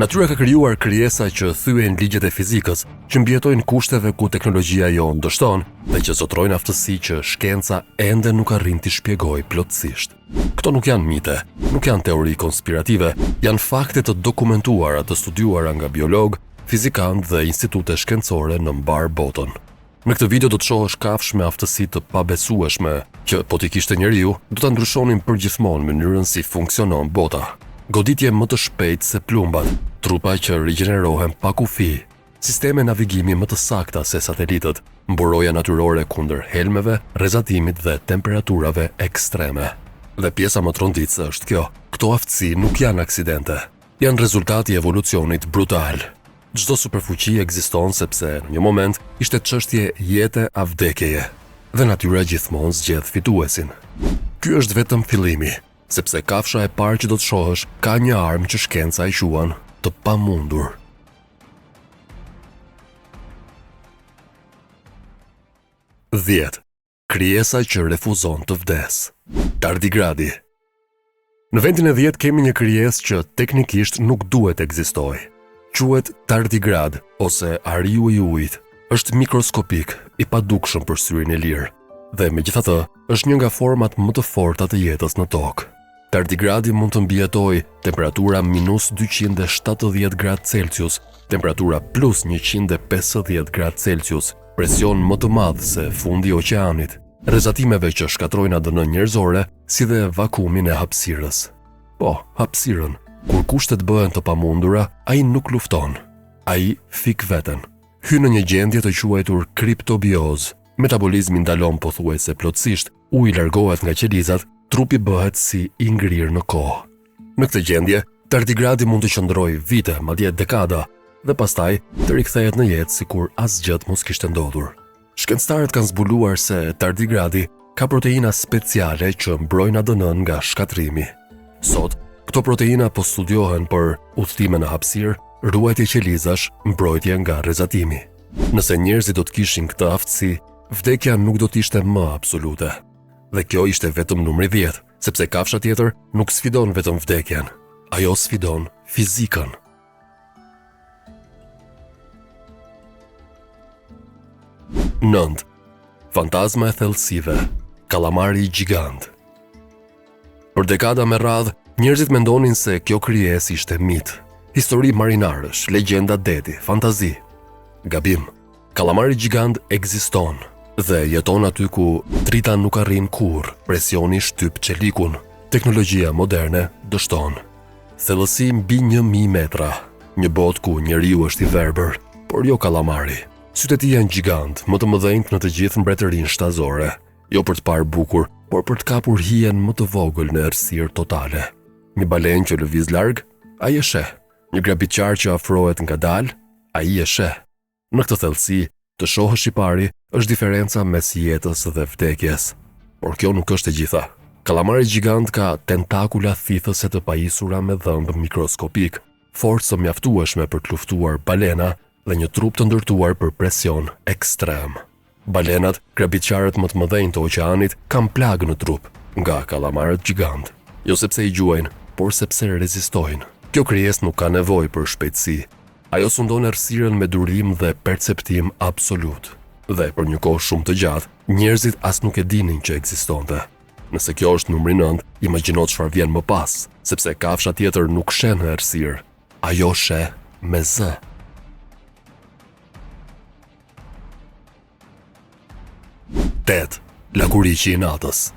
Natyra ka krijuar krijesa që thyen ligjet e fizikës, që mbijetojnë kushteve ku teknologjia jo dështon dhe që zotrojnë aftësi që shkenca ende nuk arrin t'i shpjegojë plotësisht. Këto nuk janë mite, nuk janë teori konspirative, janë fakte të dokumentuara, të studiuara nga biolog, fizikantë dhe institute shkencore në mbar botën. Në këtë video do të shohësh kafshë me aftësi të pabesueshme që po t'i kishte njeriu, do ta ndryshonin përgjithmonë mënyrën si funksionon bota. Goditje më të shpejtë se plumbat, trupa që rigjenerohen pa kufi, sisteme navigimi më të sakta se satelitët, mburoja natyrore kundër helmeve, rrezatimit dhe temperaturave ekstreme. Dhe pjesa më tronditëse është kjo, këto aftësi nuk janë aksidente, janë rezultati i evolucionit brutal. Çdo superfuqi ekziston sepse në një moment ishte çështje jete a vdekjeje, dhe natyra gjithmonë zgjedh fituesin. Ky është vetëm fillimi, sepse kafsha e parë që do të shohësh ka një armë që shkenca e quan të pamundur. Dhjetë. Krijesa që refuzon të vdes. Tardigradi. Në vendin e 10 kemi një krijesë që teknikisht nuk duhet ekzistojë. Quhet tardigrad ose ariu i ujit. Është mikroskopik, i padukshëm për syrin e lirë, dhe megjithatë është një nga format më të forta të jetës në tokë. Tardigradi mund të mbijetojë temperatura -270 gradë Celsius, temperatura +150 gradë Celsius, presion më të madh se fundi i oqeanit, rrezatimeve që shkatrojnë ADN njerëzore, si dhe vakumin e hapësirës. Po, hapësirën, kur kushtet bëhen të pamundura, ai nuk lufton. Ai fik veten. Hyn në një gjendje të quajtur kriptobiozë. Metabolizmi ndalon pothuajse plotësisht, uji largohet nga qelizat, trupi bëhet si i ngrirë në kohë. Në këtë gjendje, tardigradi mund të qëndrojë vite, madje dekada, dhe pastaj të rikthehet në jetë sikur asgjë mos kishte ndodhur. Shkencëtarët kanë zbuluar se tardigradi ka proteina speciale që mbrojnë ADN nga shkatrimi. Sot, këto proteina po studiohen për udhëtime në hapësirë, ruajtje qelizash, mbrojtje nga rrezatimi. Nëse njerëzit do të kishin këtë aftësi, vdekja nuk do të ishte më absolute. Dhe kjo ishte vetëm numri 10, sepse kafsha tjetër nuk sfidon vetëm vdekjen, ajo sfidon fizikën. Nënt. Fantazma e thellësive, kalamari gjigant. Për dekada me radhë, njerëzit mendonin se kjo krijesë ishte mit, histori marinarësh, legjenda deti, fantazi. Gabim. Kalamari gjigant ekziston dhe jeton aty ku drita nuk arrin kurrë, presioni shtyp çelikun, teknologjia moderne dështon. Thellësi mbi 1000 metra, një botë ku njeriu është i verbër, por jo kalamari. Sytë e tij janë gjigant, më të mëdhenj në të gjithë mbretërinë shtazore, jo për të parë bukur, por për të kapur hijen më të vogël në errësirë totale. Një balenë që lëviz larg, ai e sheh. Një grabitqar që afrohet ngadalë, ai e sheh. Në këtë thellësi, të shohësh i pari është diferenca mes jetës dhe vdekjes. Por kjo nuk është e gjitha. Kalamari gjigant ka tentakula thithëse të pajisura me dhëmb mikroskopik, forcë mjaftueshme për të luftuar balena dhe një trup të ndërtuar për presion ekstrem. Balenat, grabitqarët më të mëdhenj të oqeanit, kanë plagë në trup nga kalamarët gjigant. Jo sepse i gjuajnë, por sepse rezistojnë. Kjo krijesë nuk ka nevojë për shpejtësi. Ajo sundon errësirën me durim dhe perceptim absolut. Dhe për një kohë shumë të gjatë, njerëzit as nuk e dinin që ekzistonte. Nëse kjo është numri 9, imagjino çfarë vjen më pas, sepse kafsha tjetër nuk sheh në errësirë. Ajo sheh me Z. Tet. Laguriqi i natës.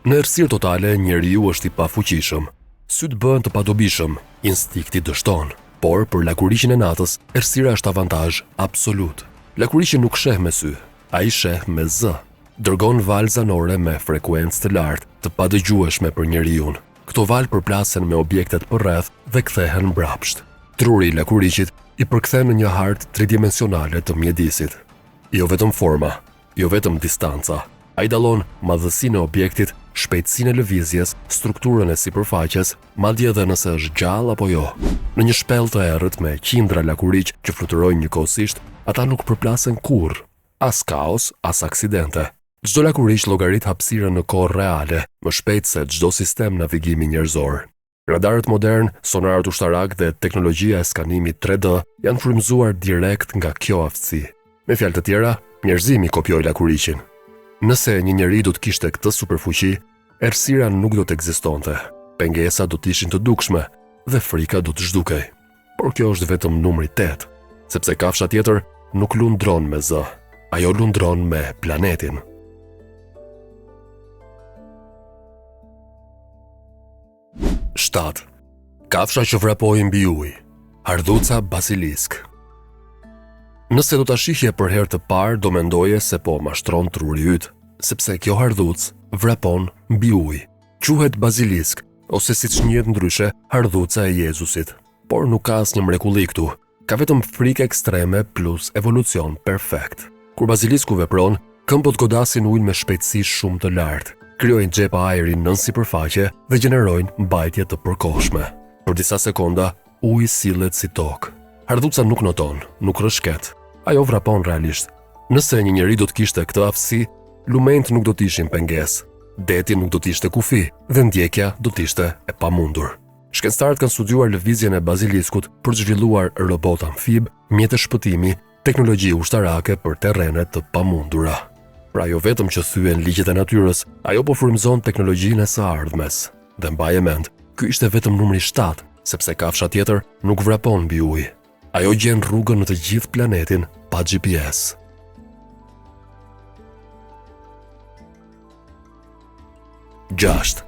Në errësirë totale, njeriu është i pafuqishëm. Sytë bëhen të padobishëm, instinkti dështon. Por për laguriqin e natës, errësira është avantazh absolut. Laguriqi nuk sheh me sy, ai sheh me Z. Dërgon valë zanore me frekuencë të lartë, të padëgjueshme për njeriu. Këto valë përplasen me objektet përreth dhe kthehen mbrapsht. Truri i laguriqit i përkthen në një hartë tridimensionale të mjedisit. Jo vetëm forma, jo vetëm distanca. Ai dallon madhësinë e objektit, shpejtësinë e lëvizjes, strukturën e sipërfaqes, madje edhe nëse është gjallë apo jo. Në një shpellë të errët me qindra laguriq që fluturojnë njëkohësisht, ata nuk përplasen kurrë, as kaos, as aksidente. Çdo laguriq llogarit hapësirën në kohë reale, më shpejt se çdo sistem navigimi njerëzor. Radarët modern, sonarët ushtarak dhe teknologjia e skanimit 3D janë frymëzuar direkt nga kjo aftësi. Me fjalë të tjera, njerëzimi kopjoi lakuriqin. Nëse një njeri do të kishte këtë superfuqi, errësira nuk do të ekzistonte, pengesa do të ishin të dukshme dhe frika do të zhdukej. Por kjo është vetëm numri 8, sepse kafsha tjetër nuk lundron me zë, ajo lundron me planetin. Shtat. Kafsha që vrapoi mbi ujë. Ardhuca basilisk. Nëse do ta shihje për herë të parë, do mendoje se po mashtron truri yt, sepse kjo ardhuc vrapon mbi ujë. Quhet basilisk, ose siç njihet ndryshe, ardhuca e Jezusit. Por nuk ka asnjë mrekulli këtu. Ka vetëm frikë ekstreme plus evolucion perfekt. Kur bazilisku vepron, këmbët godasin ujin me shpejtësi shumë të lartë, krijojnë xhepa ajri nën sipërfaqe dhe gjenerojnë mbajtje të përkohshme. Për disa sekonda, uji sillet si tokë. Ardhuca nuk noton, nuk rrëshqet. Ajo vrapon realisht. Nëse një njeri do të kishte këtë aftësi, lumenjt nuk do të ishin pengesë, deti nuk do të ishte kufi dhe ndjekja do të ishte e pamundur. Shkencëtarët kanë studiuar lëvizjen e baziliskut për të zhvilluar robot amfib, mjete shpëtimi, teknologji ushtarake për terrene të pamundura. Pra jo vetëm që thyen ligjet e natyrës, ajo po frymëzon teknologjinë e së ardhmes. Dhe mbaje mend, ky ishte vetëm numri 7, sepse kafsha tjetër nuk vrapon mbi ujë. Ajo gjen rrugën në të gjithë planetin pa GPS. Gjasht.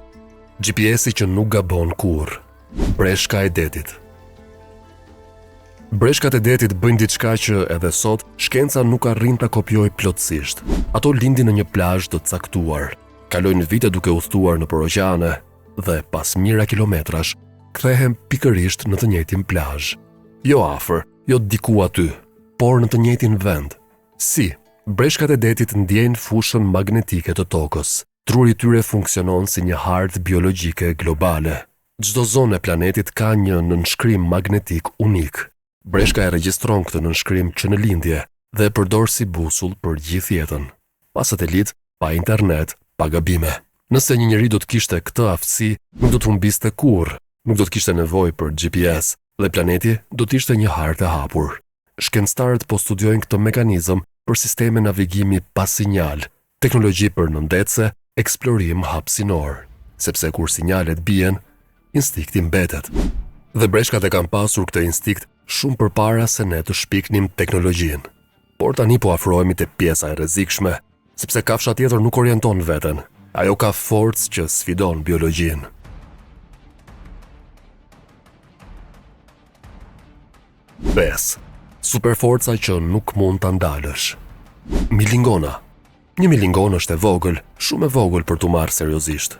GPS-i që nuk gabon kurrë. Breshka e detit. Breshkat e detit bëjnë diçka që edhe sot shkenca nuk arrin ta kopjojë plotësisht. Ato lindin në një plazh të caktuar, kalojnë vite duke udhëtuar nëpër oqeane dhe pas mijëra kilometrash kthehen pikërisht në të njëjtin plazh. Jo afër, jo diku aty, por në të njëjtin vend. Si? Breshkat e detit ndjejnë fushën magnetike të tokës. Truri i tyre funksionon si një hartë biologjike globale. Çdo zonë e planetit ka një nënshkrim magnetik unik. Breshka e regjistron këtë nënshkrim që në lindje dhe e përdor si busull për gjithë jetën. Pa satelit, pa internet, pa gabime. Nëse një njeri do të kishte këtë aftësi, nuk do të humbiste kurrë, nuk do të kishte nevojë për GPS dhe planeti do të ishte një hartë e hapur. Shkencëtarët po studiojnë këtë mekanizëm për sisteme navigimi pa sinjal, teknologji për nëndetse, eksplorim hapësinor, sepse kur sinjalet bien, instinkti mbetet. Dhe breshkat e kanë pasur këtë instinkt shumë përpara se ne të shpiknim teknologjinë. Por tani po afrohemi te pjesa e rrezikshme, sepse kafsha tjetër nuk orienton veten. Ajo ka forcë që sfidon biologjinë. Bes. Superforca që nuk mund ta ndalësh. Milingona. Një milingon është e vogël, shumë e vogël për t'u marrë seriozisht.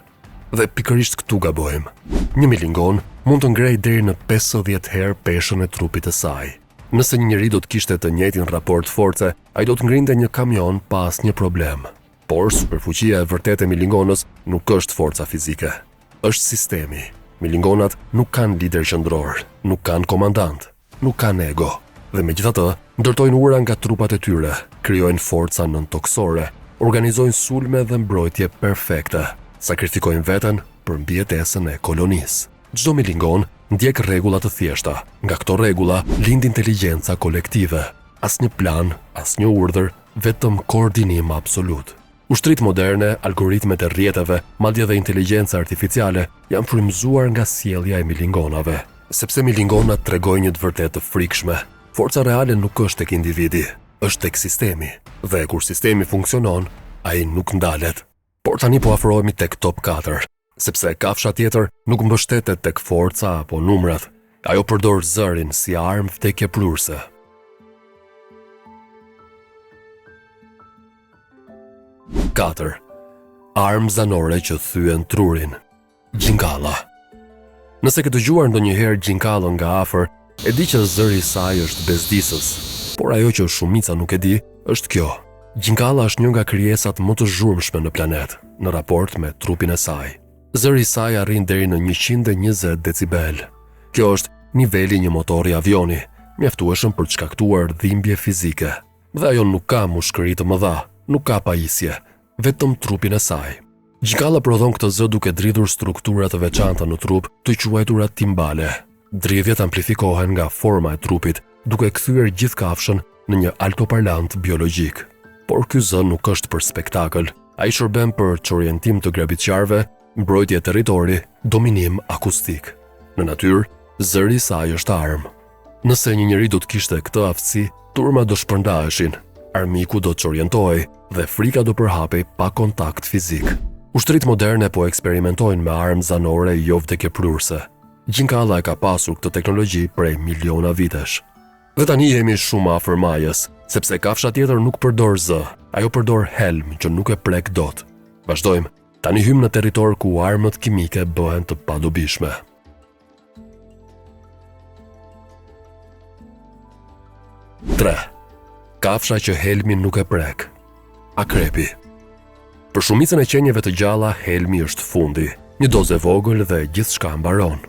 Dhe pikërisht këtu gabojmë. Një milingon mund të ngrej deri në 50 herë peshën e trupit të saj. Nëse një njeri do të kishte të njëjtin raport force, ai do të ngrinte një kamion pa asnjë problem. Por superfuqia e vërtetë e milingonës nuk është forca fizike, është sistemi. Milingonat nuk kanë lider qendror, nuk kanë komandant, nuk kanë ego. Dhe megjithatë, ndërtojnë ura nga trupat e tyre, krijojnë forca nëntoksore, organizojnë sulme dhe mbrojtje perfekte, sakrifikojnë veten për mbijetesën e kolonisë. Çdo milingon ndjek rregulla të thjeshta. Nga këto rregulla lind inteligjenca kolektive. Asnjë plan, asnjë urdhër, vetëm koordinim absolut. Ushtrit moderne, algoritmet e rrjeteve, madje dhe inteligjenca artificiale janë frymëzuar nga sjellja e milingonave, sepse milingonat tregojnë një të vërtetë të frikshme. Forca reale nuk është tek individi, është tek sistemi. Dhe kur sistemi funksionon, ai nuk ndalet. Por tani po afrohemi tek top 4, sepse kafsha tjetër nuk mbështetet tek forca apo numrat. Ajo përdor zërin si armë vdekjeprurse. Katër. Armë zanore që thyen trurin. Gjingalla. Nëse ke dëgjuar ndonjëherë gjingallën nga afër, e di që zëri i saj është bezdisës, por ajo që shumica nuk e di është kjo. Gjingalla është një nga krijesat më të zhurmshme në planet, në raport me trupin e saj. Zëri i saj arrin deri në 120 decibel. Kjo është niveli një motori avioni, mjaftueshëm për të shkaktuar dhimbje fizike. Dhe ajo nuk ka mushkëri të mëdha, nuk ka pajisje, vetëm trupin e saj. Gjikalla prodhon këtë zë duke dridhur struktura të veçanta në trup, të quajtura timbale. Dridhjet amplifikohen nga forma e trupit, duke kthyer gjithë kafshën në një altoparlant biologjik. Por ky zë nuk është për spektakël. Ai shërben për çorientim të grabitqarve, mbrojtje territori, dominim akustik. Në natyrë, zëri i saj është armë. Nëse një njeri do të kishte këtë aftësi, turma do shpërndaheshin, armiku do të çorientohej dhe frika do përhapej pa kontakt fizik. Ushtrit moderne po eksperimentojnë me armë zanore jo vdekjeprurse. Gjinkallla e ka pasur këtë teknologji prej miliona vitesh. Dhe tani jemi shumë afër majës, sepse kafsha tjetër nuk përdor zë, ajo përdor helm që nuk e prek dot. Vazhdojmë, tani hym në territor ku armët kimike bëhen të padobishme. Kafsha që helmi nuk e prek. Akrepi. Për shumicën e qenieve të gjalla, helmi është fundi, një dozë e vogël dhe gjithçka mbaron.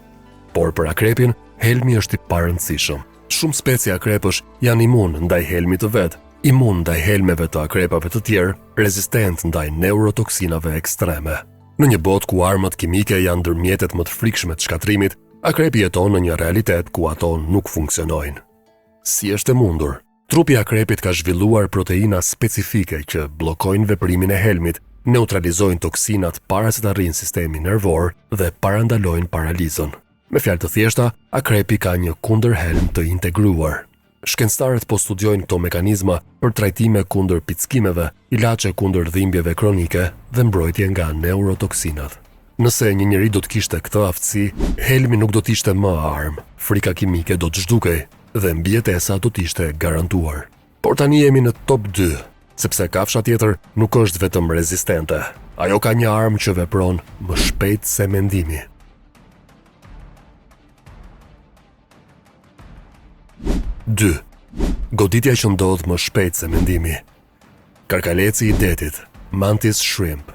Por për akrepin, helmi është i parëndësishëm. Shumë specie akrepësh janë imun ndaj helmit të vet, imun ndaj helmeve të akrepave të tjerë, rezistent ndaj neurotoksinave ekstreme. Në një botë ku armët kimike janë ndër mjetet më të frikshme të shkatrimit, akrepi jeton në një realitet ku ato nuk funksionojnë. Si është e mundur? Trupi i akrepit ka zhvilluar proteina specifike që bllokojnë veprimin e helmit, neutralizojnë toksinat para se të arrijnë sistemin nervor dhe parandalojnë paralizën. Me fjalë të thjeshta, akrepi ka një kundërhelm të integruar. Shkencëtarët po studiojnë këto mekanizma për trajtime kundër pickimeve, ilaçe kundër dhimbjeve kronike dhe mbrojtje nga neurotoksinat. Nëse një njeri do të kishte këtë aftësi, helmi nuk do të ishte më armë, frika kimike do të zhdukej dhe mbijetesa do të ishte garantuar. Por tani jemi në top 2, sepse kafsha tjetër nuk është vetëm rezistente, ajo ka një armë që vepron më shpejt se mendimi. 2. Goditja që ndodh më shpejt se mendimi. Karkaleci i detit, Mantis shrimp.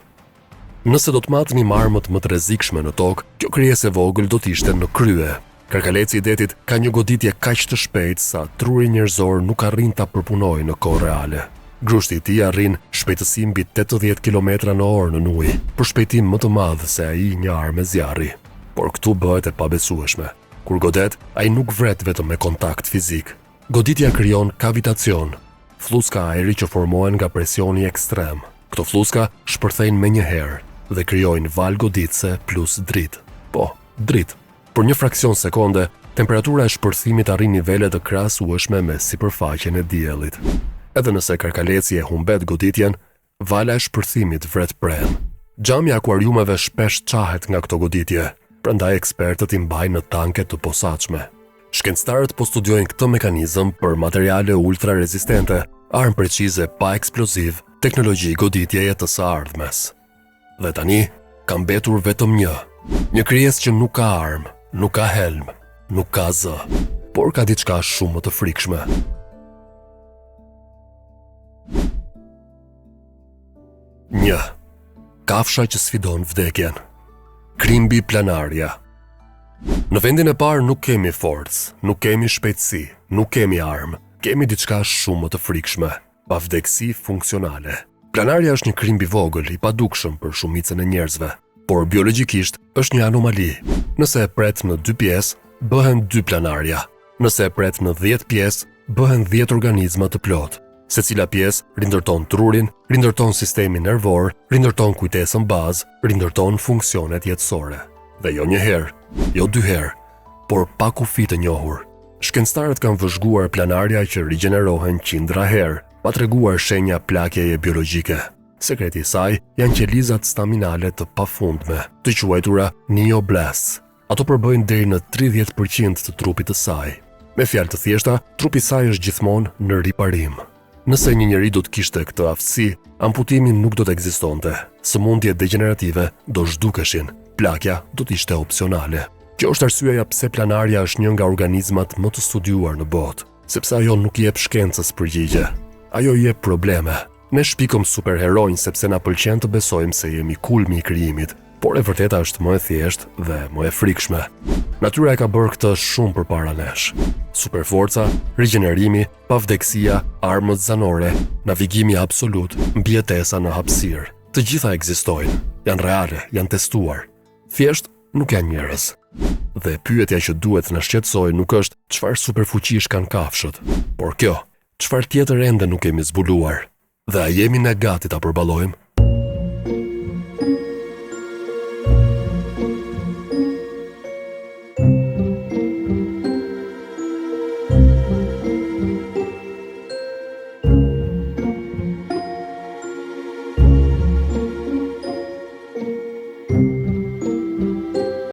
Nëse do të matni armët më të rrezikshme në tokë, kjo krijesë e vogël do të ishte në krye. Karkaleci i detit ka një goditje kaq të shpejtë sa truri njerëzor nuk arrin ta përpunojë në kohë reale. Grushti i tij arrin shpejtësi mbi 80 km/h në ujë, për shpejtim më të madh se ai një armë zjarri. Por këtu bëhet e pabesueshme. Kur godet, ai nuk vret vetëm me kontakt fizik. Goditja krijon kavitacion, fluska ajri që formohen nga presioni ekstrem. Këto fluska shpërthejnë menjëherë dhe krijojnë valë goditëse plus dritë. Po, dritë. Për një fraksion sekonde, temperatura e shpërthimit arrin nivele të krahasueshme me sipërfaqen e diellit. Edhe nëse karkaleci e humbet goditjen, vala e shpërthimit vret pren. Xhami i akuariumeve shpesh çahet nga këto goditje, prandaj ekspertët i mbajnë në tanke të posaçme. Shkencëtarët po studiojnë këtë mekanizëm për materiale ultra rezistente, armë precize pa eksploziv, teknologji goditjeje të së ardhmes. Dhe tani, ka mbetur vetëm një krijesë që nuk ka armë, nuk ka helm, nuk ka zë, por ka diçka shumë më të frikshme. Një. Kafsha që sfidon vdekjen. Krimbi planaria. Në vendin e parë nuk kemi forcë, nuk kemi shpejtësi, nuk kemi armë, kemi diçka shumë më të frikshme, pa vdekësi funksionale. Planaria është një krimb i vogël, i padukshëm për shumicën e njerëzve, por biologjikisht është një anomali. Nëse e pret në 2 pjesë, bëhen 2 planaria. Nëse e pret në 10 pjesë, bëhen 10 organizma të plotë. Secila pjesë rindërton trurin, rindërton sistemin nervor, rindërton kujtesën bazë, rindërton funksionet jetësore. Dhe jo një herë, jo 2 herë, por pa kufi të njohur. Shkencëtarët kanë vëzhguar planaria që rigjenerohen qindra herë, pa treguar shenja plakjeje biologjike. Sekreti i saj janë qelizat staminale të pafundme, të quajtura neoblasts. Ato përbëjnë deri në 30% të trupit të saj. Me fjalë të thjeshta, trupi i saj është gjithmonë në riparim. Nëse një njeri do të kishte këtë aftësi, amputimi nuk do të ekzistonte. Sëmundjet degenerative do zhdukeshin, plakja do të ishte opsionale. Kjo është arsyeja pse planaria është një nga organizmat më të studiuar në botë, sepse ajo nuk jep shkencës përgjigje. Ajo jep probleme. Ne shpikëm superheronj sepse na pëlqen të besojmë se jemi kulmi i krijimit, por e vërteta është më e thjeshtë dhe më e frikshme. Natyra e ka bërë këtë shumë përpara nesh. Superforca, rigjenerimi, pavdekësia, armët zanore, navigimi absolut, mbijetesa në hapësirë. Të Të gjitha ekzistojnë, janë reale, janë testuar. Thjesht nuk janë njerëz. Dhe pyetja që duhet na shqetësojë nuk është çfarë superfuqish kanë kafshët, por kjo, çfarë tjetër ende nuk kemi zbuluar. Dhe a jemi ne gati ta përballojmë?